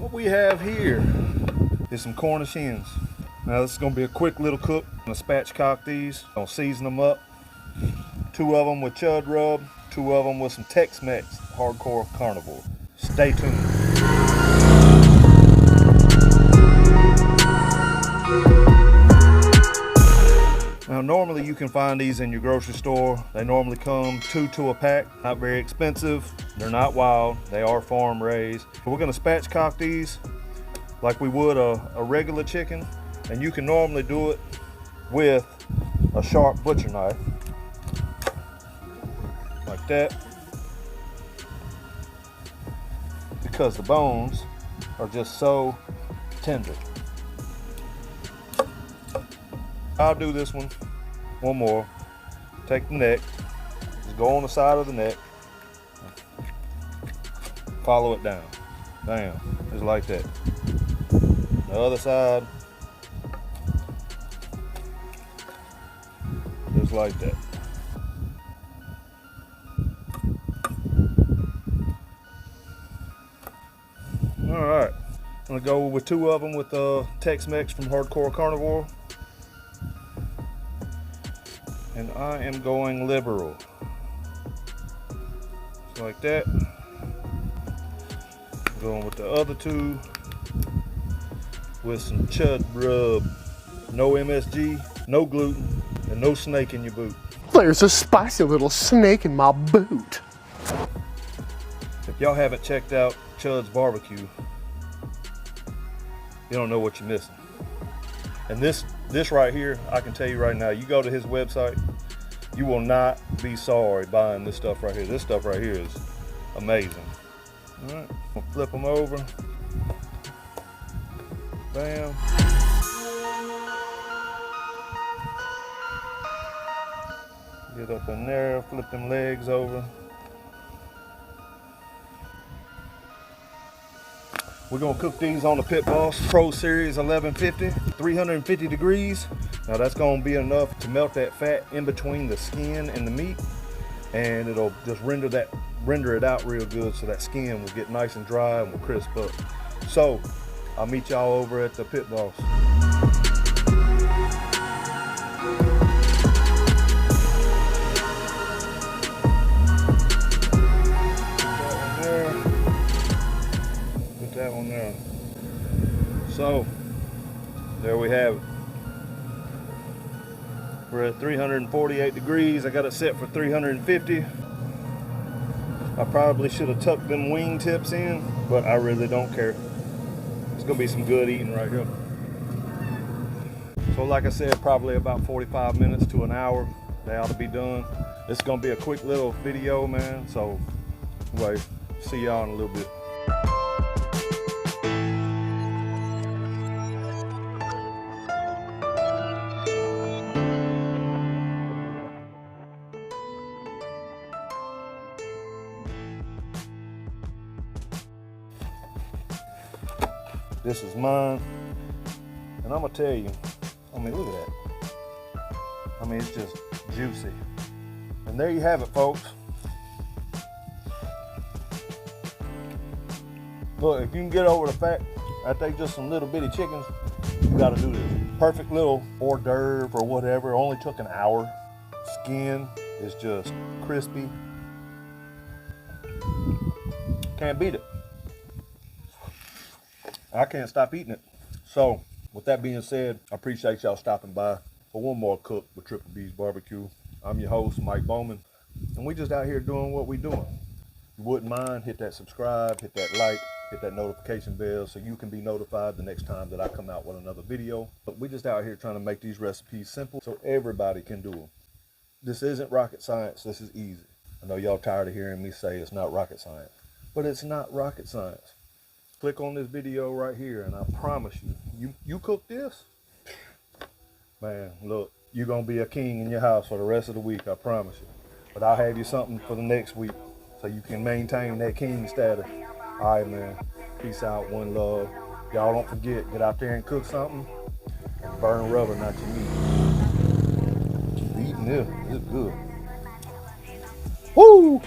What we have here is some Cornish hens. Now this is going to be a quick little cook. I'm going to spatchcock these. I'm going to season them up. 2 of them with chud rub, 2 of them with some Tex-Mex hardcore carnivore. Stay tuned. Now normally you can find these in your grocery store. They normally come 2 to a pack. Not very expensive. They're not wild. They are farm raised. So we're going to spatchcock these like we would a regular chicken. And you can normally do it with a sharp butcher knife. Like that. Because the bones are just so tender. I'll do this one more. Take the neck, just go on the side of the neck, follow it down. Bam, just like that. The other side, just like that. All right, I'm gonna go with 2 of them with Tex-Mex from Hardcore Carnivore. And I am going liberal. Just like that. Going with the other 2 with some chud rub. No MSG, no gluten, and no snake in your boot. There's a spicy little snake in my boot. If y'all haven't checked out Chud's Barbecue, you don't know what you're missing. And this right here, I can tell you right now, you go to his website, you will not be sorry buying this stuff right here. This stuff right here is amazing. All right, we'll flip them over. Bam. Get up in there, flip them legs over. We're gonna cook these on the Pit Boss Pro Series 1150, 350 degrees. Now that's gonna be enough to melt that fat in between the skin and the meat, and it'll just render it out real good so that skin will get nice and dry and will crisp up. So I'll meet y'all over at the Pit Boss. That one there. So there we have it. We're at 348 degrees. I got it set for 350. I probably should have tucked them wing tips in, but I really don't care. It's gonna be some good eating right here. So like I said, probably about 45 minutes to an hour they ought to be done. It's gonna be a quick little video, man. So anyway, see y'all in a little bit. This is mine, and I'm gonna tell you, I mean, look at that. I mean, it's just juicy. And there you have it, folks. Look, if you can get over the fact that they just some little bitty chickens, you gotta do this. Perfect little hors d'oeuvre or whatever, only took an hour. Skin is just crispy. Can't beat it. I can't stop eating it. So, with that being said, I appreciate y'all stopping by for one more cook with Triple B's Barbecue. I'm your host, Mike Bowman, and we just out here doing what we doing. If you wouldn't mind, hit that subscribe, hit that like, hit that notification bell so you can be notified the next time that I come out with another video. But we just out here trying to make these recipes simple so everybody can do them. This isn't rocket science, this is easy. I know y'all tired of hearing me say it's not rocket science, but it's not rocket science. Click on this video right here and I promise you cook this, man, look, you're gonna be a king in your house for the rest of the week, I promise you. But I'll have you something for the next week so you can maintain that king status. All right, man, peace out, one love. Y'all don't forget, get out there and cook something and burn rubber, not your meat. Keep eating this, it's good. Woo!